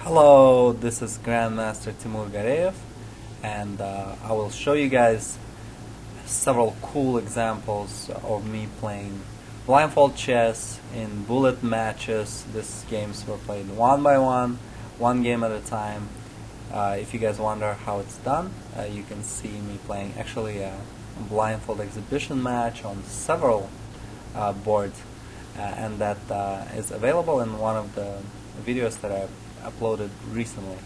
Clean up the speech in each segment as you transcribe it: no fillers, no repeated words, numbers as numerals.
Hello, this is Grandmaster Timur Gareev, and I will show you guys several cool examples of me playing blindfold chess in bullet matches. These games were played one by one game at a time. If you guys wonder how it's done, you can see me playing actually a blindfold exhibition match on several boards, and that is available in one of the videos that I've uploaded recently.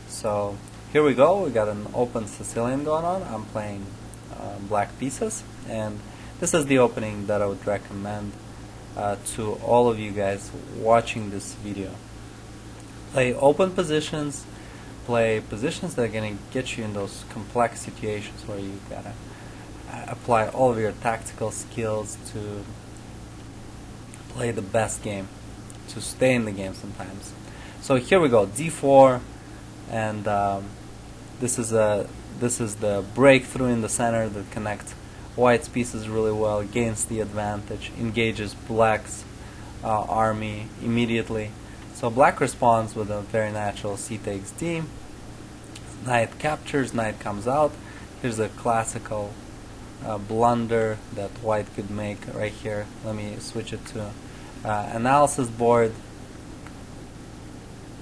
So here we go. We got an open Sicilian going on. I'm playing black pieces, and this is the opening that I would recommend to all of you guys watching this video. Play open positions, play positions that are going to get you in those complex situations where you gotta apply all of your tactical skills to play the best game, to stay in the game sometimes. So here we go, d4, and this is the breakthrough in the center that connects white's pieces really well, gains the advantage, engages black's army immediately. So black responds with a very natural c takes d, knight captures, knight comes out. Here's a classical blunder that white could make right here. Let me switch it to analysis board,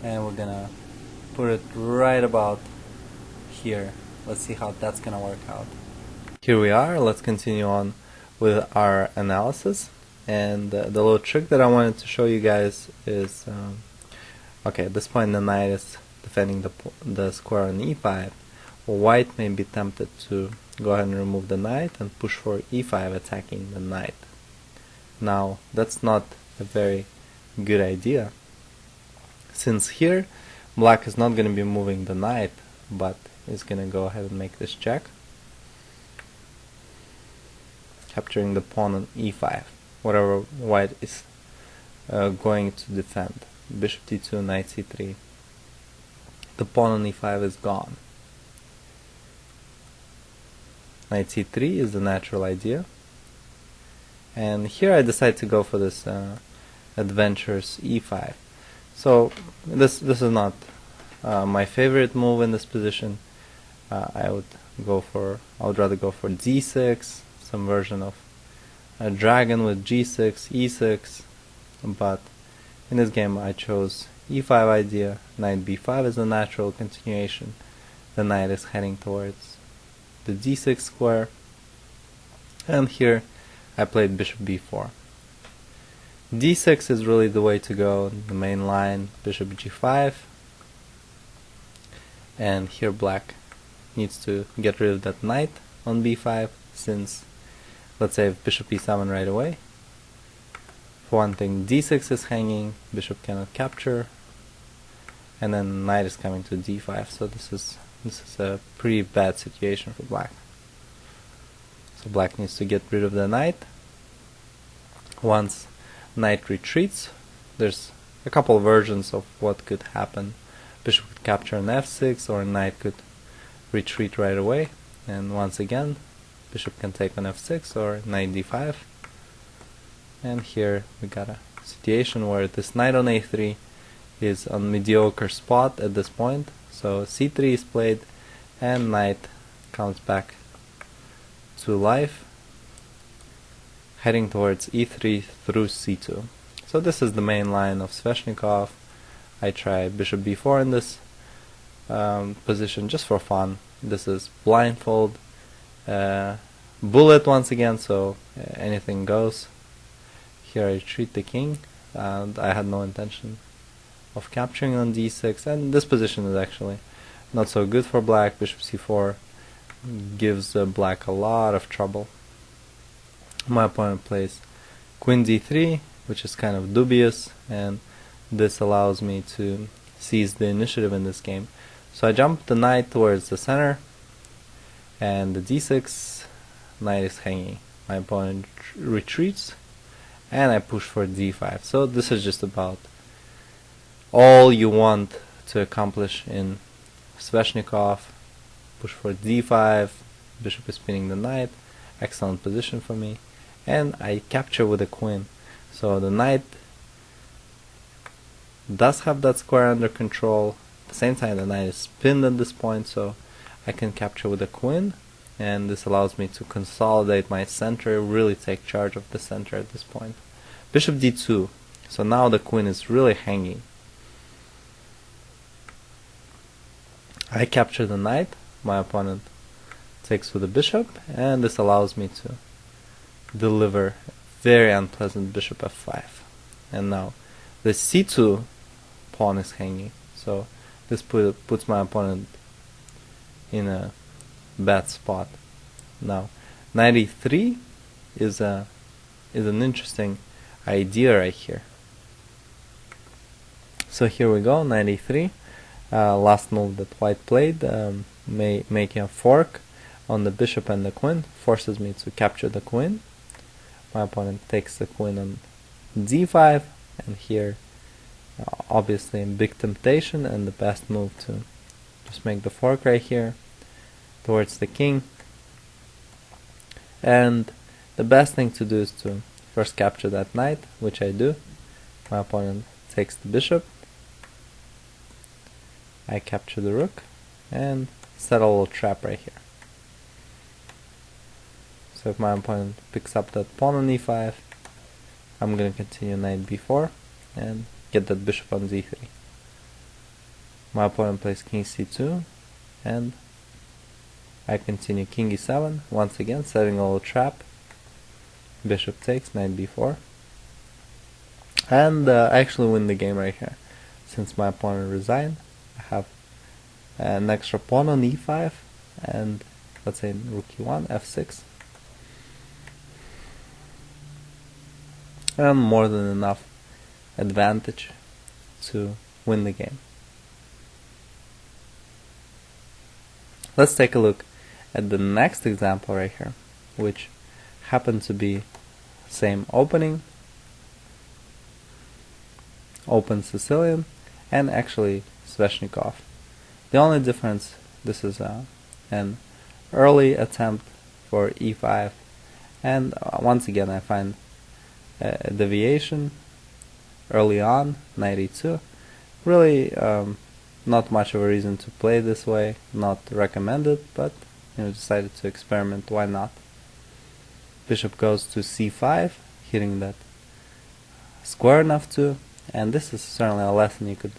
and we're gonna put it right about here. Let's see how that's gonna work out. Here we are. Let's continue on with our analysis, and the little trick that I wanted to show you guys is okay, at this point the knight is defending the square on e5. White may be tempted to go ahead and remove the knight and push for e5, attacking the knight. Now that's not a very good idea, since here black is not going to be moving the knight, but is going to go ahead and make this check, capturing the pawn on e5, whatever white is going to defend. Bishop d2, knight c3. The pawn on e5 is gone. Knight c3 is the natural idea, and here I decide to go for this adventurous e5. So this is not my favorite move in this position. I would rather go for d6, some version of a dragon with g6, e6, but in this game I chose e5 idea. Knight b5 is a natural continuation. The knight is heading towards the d6 square, and here I played bishop b4. d6 is really the way to go, the main line, bishop g5, and here black needs to get rid of that knight on b5, since, let's say, if bishop e7 right away, for one thing d6 is hanging, bishop cannot capture, and then knight is coming to d5, so this is a pretty bad situation for black. So black needs to get rid of the knight. Once knight retreats, there's a couple versions of what could happen. Bishop could capture on f6, or knight could retreat right away, and once again bishop can take on f6 or knight d5. And here we got a situation where this knight on a3 is on mediocre spot at this point, so c3 is played and knight comes back to life, heading towards e3 through c2. So this is the main line of Sveshnikov. I try bishop b4 in this position just for fun. This is blindfold, bullet once again, so anything goes. Here I retreat the king, and I had no intention of capturing on d6, and this position is actually not so good for black. Bishop c4 gives black a lot of trouble. My opponent plays queen d3, which is kind of dubious, and this allows me to seize the initiative in this game. So I jump the knight towards the center, and the d6 knight is hanging. My opponent retreats, and I push for d5. So this is just about all you want to accomplish in Sveshnikov. Push for d5, bishop is pinning the knight, excellent position for me, and I capture with a queen. So the knight does have that square under control. At the same time, the knight is pinned at this point, so I can capture with a queen, and this allows me to consolidate my center, really take charge of the center at this point. Bishop d2, so now the queen is really hanging. I capture the knight, my opponent takes with the bishop, and this allows me to deliver very unpleasant bishop f5. And now the c2 pawn is hanging, so this puts my opponent in a bad spot. Now knight e3 is an interesting idea right here. So here we go, knight e3. Last move that white played, making a fork on the bishop and the queen, forces me to capture the queen. My opponent takes the queen on d5, and here obviously a big temptation, and the best move to just make the fork right here towards the king. And the best thing to do is to first capture that knight, which I do. My opponent takes the bishop, I capture the rook, and set a little trap right here. So if my opponent picks up that pawn on e5, I'm going to continue knight b4 and get that bishop on d3. My opponent plays king c2, and I continue king e7, once again setting a little trap. Bishop takes, knight b4, and I actually win the game right here. Since my opponent resigned, I have an extra pawn on e5, and let's say rook e1, f6, and more than enough advantage to win the game. Let's take a look at the next example right here, which happened to be same opening, open Sicilian, and actually Sveshnikov. The only difference, this is an early attempt for e5, and once again I find a deviation early on, knight e2. Really not much of a reason to play this way, not recommended, but decided to experiment, why not? Bishop goes to c5, hitting that square enough to, and this is certainly a lesson you could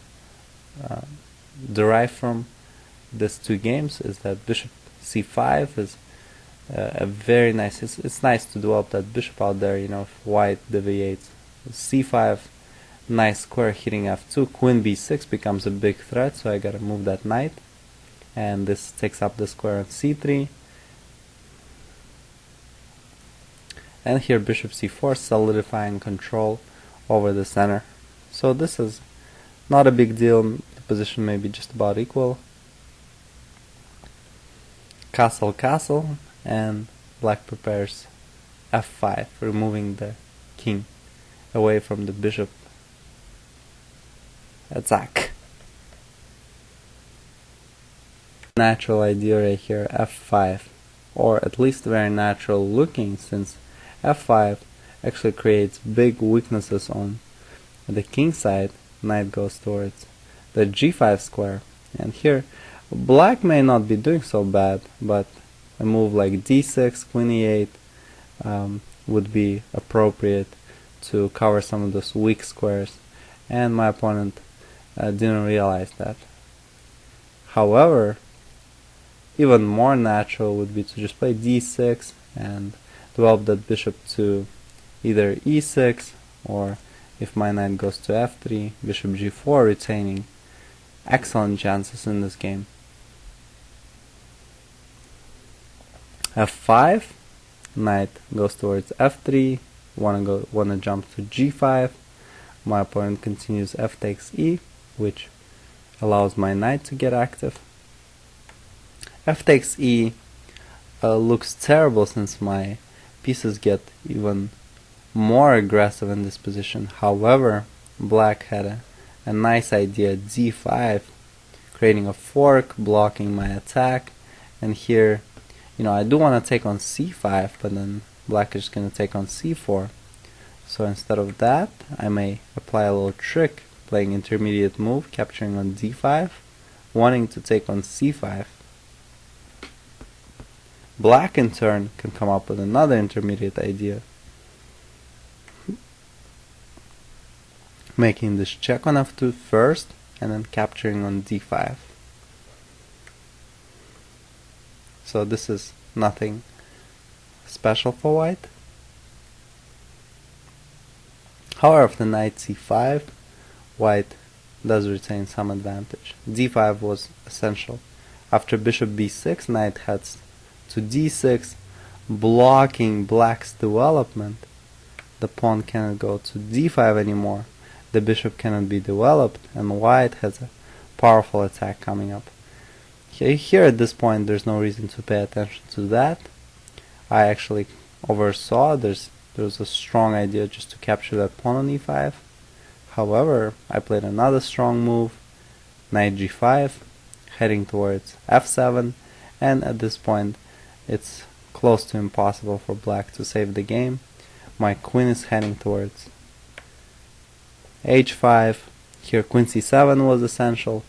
derive from these two games, is that bishop c5 is a very nice, it's nice to develop that bishop out there, if white deviates. c5, nice square hitting f2, queen b6 becomes a big threat, so I gotta move that knight, and this takes up the square on c3, and here bishop c4, solidifying control over the center. So this is not a big deal, the position may be just about equal. Castle, castle, and black prepares f5, removing the king away from the bishop attack. Natural idea right here, f5, or at least very natural looking, since f5 actually creates big weaknesses on the king side. Knight goes towards the g5 square, and here black may not be doing so bad, but a move like d6, queen e8 would be appropriate to cover some of those weak squares, and my opponent didn't realize that. However, even more natural would be to just play d6 and develop that bishop to either e6, or if my knight goes to f3, bishop g4, retaining excellent chances in this game. f5, knight goes towards f3, wanna jump to g5. My opponent continues f takes e, which allows my knight to get active. F takes e looks terrible, since my pieces get even more aggressive in this position. However, black had a nice idea, d5, creating a fork, blocking my attack, and here I do want to take on c5, but then black is just going to take on c4. So instead of that, I may apply a little trick playing intermediate move, capturing on d5, wanting to take on c5. Black in turn can come up with another intermediate idea, making this check on f2 first and then capturing on d5. So this is nothing special for white. However, if the knight c5, white does retain some advantage. d5 was essential. After bishop b6, knight heads to d6, blocking black's development. The pawn cannot go to d5 anymore. The bishop cannot be developed, and white has a powerful attack coming up. Here at this point there's no reason to pay attention to that. I actually oversaw there's a strong idea just to capture that pawn on e5. However, I played another strong move, knight g5, heading towards f7, and at this point it's close to impossible for black to save the game. My queen is heading towards h5. Here queen c7 was essential.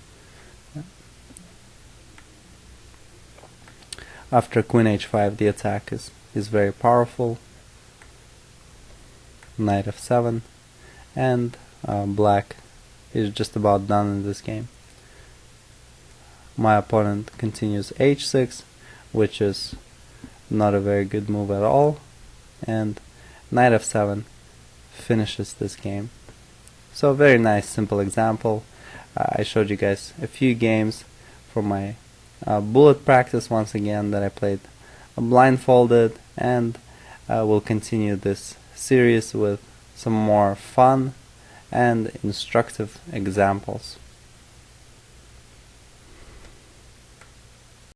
After queen h5 the attack is very powerful. Knight f7, and black is just about done in this game. My opponent continues h6, which is not a very good move at all, and knight f7 finishes this game. So a very nice simple example. I showed you guys a few games for my bullet practice once again that I played blindfolded, and we'll continue this series with some more fun and instructive examples.